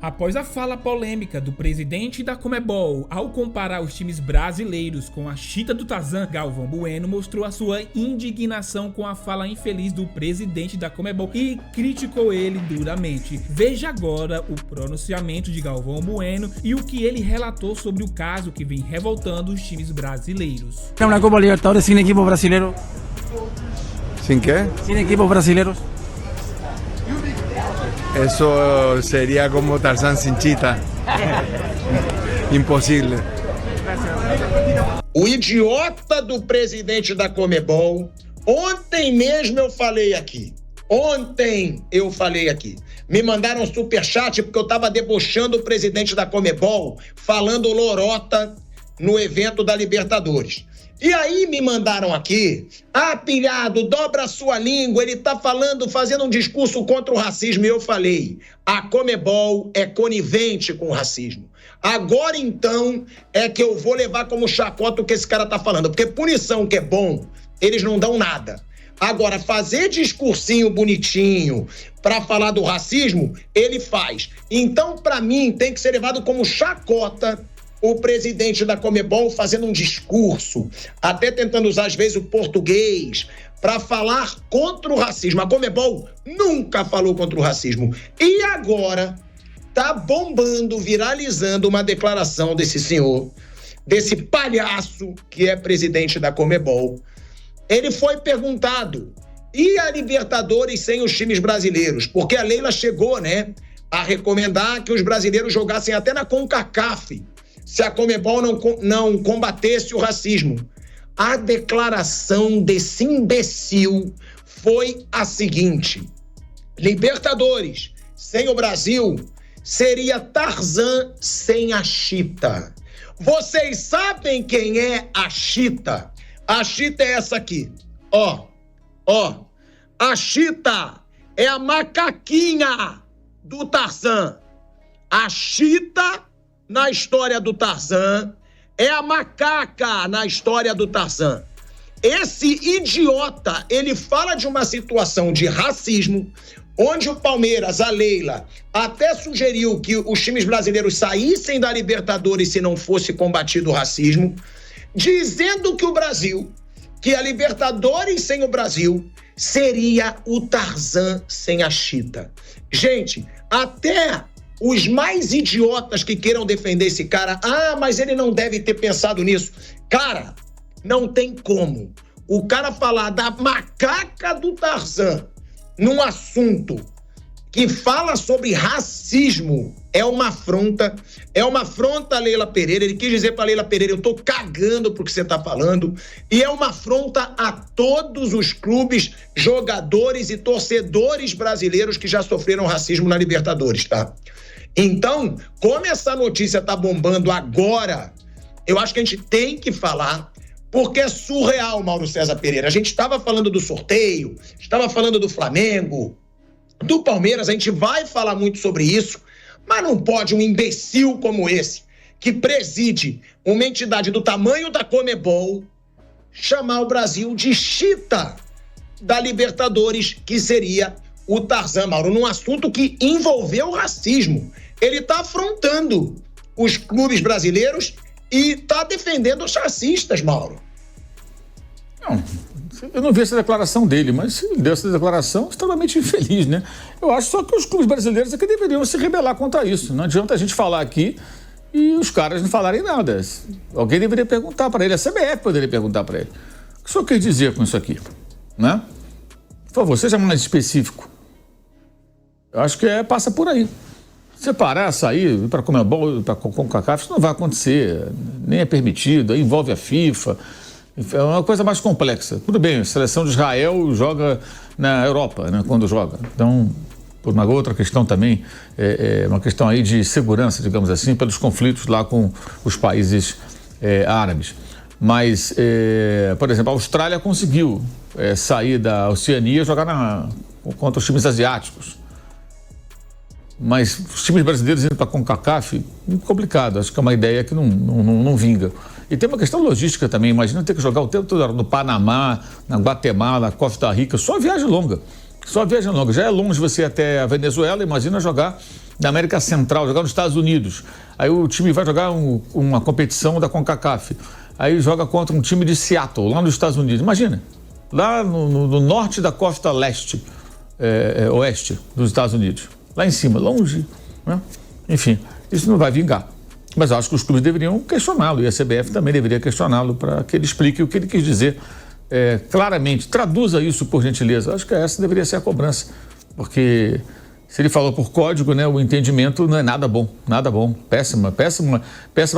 Após a fala polêmica do presidente da Conmebol ao comparar os times brasileiros com a chita do Tarzan, Galvão Bueno mostrou a sua indignação com a fala infeliz do presidente da Conmebol e criticou ele duramente. Veja agora o pronunciamento de Galvão Bueno e o que ele relatou sobre o caso que vem revoltando os times brasileiros. É uma Copa Libertadores sem equipo brasileiro. ¿Sin qué? Sem equipos brasileiros. Eso sería como Tarzán sin chita. Impossível. O idiota do presidente da Conmebol, ontem mesmo eu falei aqui. Me mandaram um superchat porque eu tava debochando o presidente da Conmebol, falando lorota no evento da Libertadores. E aí me mandaram aqui, pilhado, dobra a sua língua, ele tá fazendo um discurso contra o racismo. E eu falei, a Conmebol é conivente com o racismo. Agora então é que eu vou levar como chacota o que esse cara tá falando, porque punição que é bom, eles não dão nada. Agora, fazer discursinho bonitinho pra falar do racismo, ele faz. Então, pra mim, tem que ser levado como chacota o presidente da Conmebol fazendo um discurso, até tentando usar às vezes o português, para falar contra o racismo. A Conmebol nunca falou contra o racismo. E agora tá bombando, viralizando uma declaração desse senhor, desse palhaço que é presidente da Conmebol. Ele foi perguntado, e a Libertadores sem os times brasileiros? Porque a Leila chegou, né, a recomendar que os brasileiros jogassem até na CONCACAF, se a Conmebol não combatesse o racismo. A declaração desse imbecil foi a seguinte: Libertadores sem o Brasil seria Tarzan sem a chita. Vocês sabem quem é a chita? A chita é essa aqui. Ó. A chita é a macaquinha do Tarzan. A chita na história do Tarzan é a macaca na história do Tarzan. Esse idiota, ele fala de uma situação de racismo, onde o Palmeiras, a Leila, até sugeriu que os times brasileiros saíssem da Libertadores se não fosse combatido o racismo, dizendo que o Brasil, que a Libertadores sem o Brasil seria o Tarzan sem a chita. Gente, até os mais idiotas que queiram defender esse cara, mas ele não deve ter pensado nisso. Cara, não tem como o cara falar da macaca do Tarzan num assunto que fala sobre racismo. É uma afronta a Leila Pereira. Ele quis dizer pra Leila Pereira, eu tô cagando pro que você tá falando. E é uma afronta a todos os clubes, jogadores e torcedores brasileiros que já sofreram racismo na Libertadores, tá? Então, como essa notícia tá bombando agora, eu acho que a gente tem que falar, porque é surreal, Mauro César Pereira. A gente estava falando do sorteio, estava falando do Flamengo, do Palmeiras, a gente vai falar muito sobre isso, mas não pode um imbecil como esse, que preside uma entidade do tamanho da Conmebol, chamar o Brasil de chita da Libertadores, que seria o Tarzan, Mauro, num assunto que envolveu o racismo. Ele está afrontando os clubes brasileiros e está defendendo os racistas, Mauro. Não, eu não vi essa declaração dele, mas se ele deu essa declaração, extremamente infeliz, né? Eu acho só que os clubes brasileiros é que deveriam se rebelar contra isso. Não adianta a gente falar aqui e os caras não falarem nada. Alguém deveria perguntar para ele, a CBF poderia perguntar para ele. O que o senhor quer dizer com isso aqui? Né? Por favor, seja mais específico. Eu acho que passa por aí. Separar, sair, ir para a Conmebol, para a CONCACAF, isso não vai acontecer, nem é permitido, aí envolve a FIFA, é uma coisa mais complexa. Tudo bem, a seleção de Israel joga na Europa, né, quando joga. Então, por uma outra questão também, uma questão aí de segurança, digamos assim, pelos conflitos lá com os países árabes. Mas, por exemplo, a Austrália conseguiu sair da Oceania e jogar contra os times asiáticos. Mas os times brasileiros indo para a CONCACAF, muito complicado. Acho que é uma ideia que não vinga. E tem uma questão logística também. Imagina ter que jogar o tempo todo no Panamá, na Guatemala, na Costa Rica. Só viagem longa. Só viagem longa. Já é longe você ir até a Venezuela, imagina jogar na América Central, jogar nos Estados Unidos. Aí o time vai jogar uma competição da CONCACAF. Aí joga contra um time de Seattle, lá nos Estados Unidos. Imagina, lá no norte da costa oeste dos Estados Unidos. Lá em cima, longe, né? Enfim, isso não vai vingar. Mas eu acho que os clubes deveriam questioná-lo, e a CBF também deveria questioná-lo para que ele explique o que ele quis dizer claramente. Traduza isso, por gentileza. Eu acho que essa deveria ser a cobrança, porque se ele falou por código, né, o entendimento não é nada bom. Péssima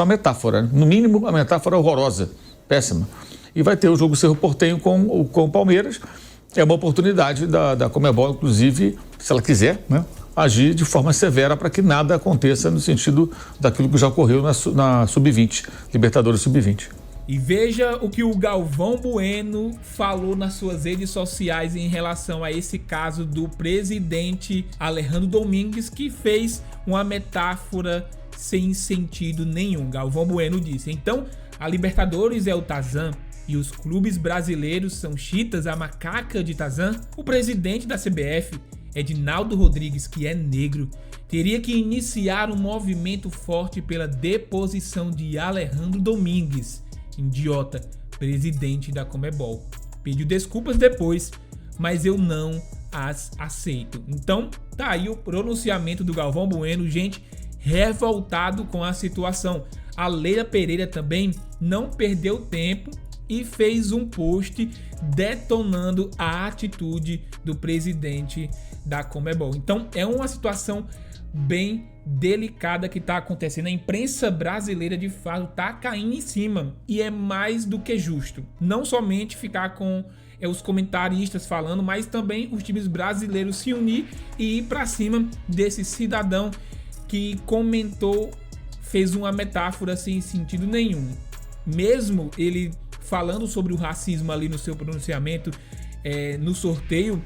metáfora. No mínimo, a metáfora horrorosa, péssima. E vai ter o jogo Cerro Porteño com o Palmeiras. É uma oportunidade da Conmebol, inclusive, se ela quiser, né, agir de forma severa para que nada aconteça no sentido daquilo que já ocorreu na Sub-20, Libertadores Sub-20. E veja o que o Galvão Bueno falou nas suas redes sociais em relação a esse caso do presidente Alejandro Domingues, que fez uma metáfora sem sentido nenhum. Galvão Bueno disse: então, a Libertadores é o Tarzan e os clubes brasileiros são Cheetahs, a macaca de Tarzan. O presidente da CBF, Edinaldo Rodrigues, que é negro, teria que iniciar um movimento forte pela deposição de Alejandro Domingues, idiota, presidente da Conmebol. Pediu desculpas depois, mas eu não as aceito. Então, tá aí o pronunciamento do Galvão Bueno, gente, revoltado com a situação. A Leila Pereira também não perdeu tempo e fez um post detonando a atitude do presidente da Conmebol. Então, é uma situação bem delicada que está acontecendo. A imprensa brasileira de fato está caindo em cima, e é mais do que justo. Não somente ficar com os comentaristas falando, mas também os times brasileiros se unir e ir para cima desse cidadão que comentou, fez uma metáfora sem sentido nenhum. Mesmo ele falando sobre o racismo ali no seu pronunciamento no sorteio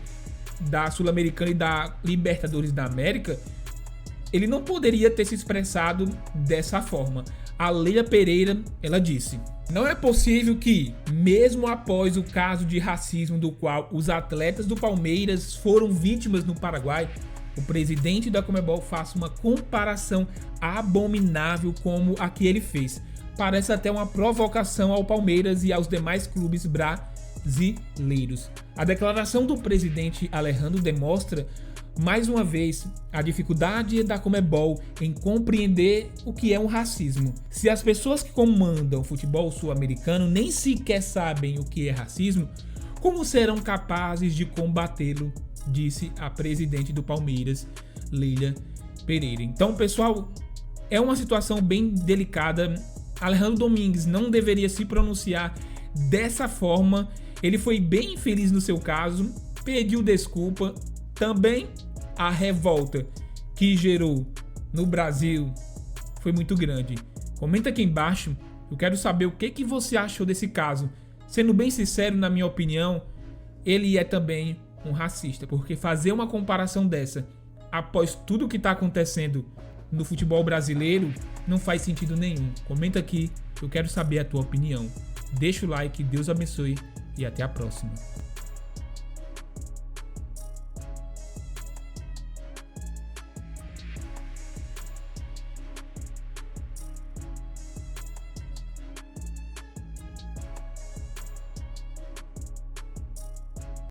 da Sul-Americana e da Libertadores da América, ele não poderia ter se expressado dessa forma. A Leila Pereira, ela disse: não é possível que, mesmo após o caso de racismo do qual os atletas do Palmeiras foram vítimas no Paraguai, o presidente da Conmebol faça uma comparação abominável como a que ele fez. Parece até uma provocação ao Palmeiras e aos demais clubes brasileiros. A declaração do presidente Alejandro demonstra mais uma vez a dificuldade da Conmebol em compreender o que é um racismo. Se as pessoas que comandam o futebol sul-americano nem sequer sabem o que é racismo, como serão capazes de combatê-lo? Disse a presidente do Palmeiras, Leila Pereira. Então, pessoal, é uma situação bem delicada. Alejandro Domingues não deveria se pronunciar dessa forma. Ele foi bem infeliz no seu caso, pediu desculpa. Também a revolta que gerou no Brasil foi muito grande. Comenta aqui embaixo, eu quero saber o que você achou desse caso. Sendo bem sincero, na minha opinião, ele é também um racista, porque fazer uma comparação dessa após tudo que está acontecendo no futebol brasileiro não faz sentido nenhum. Comenta aqui, eu quero saber a tua opinião. Deixa o like, Deus abençoe e até a próxima.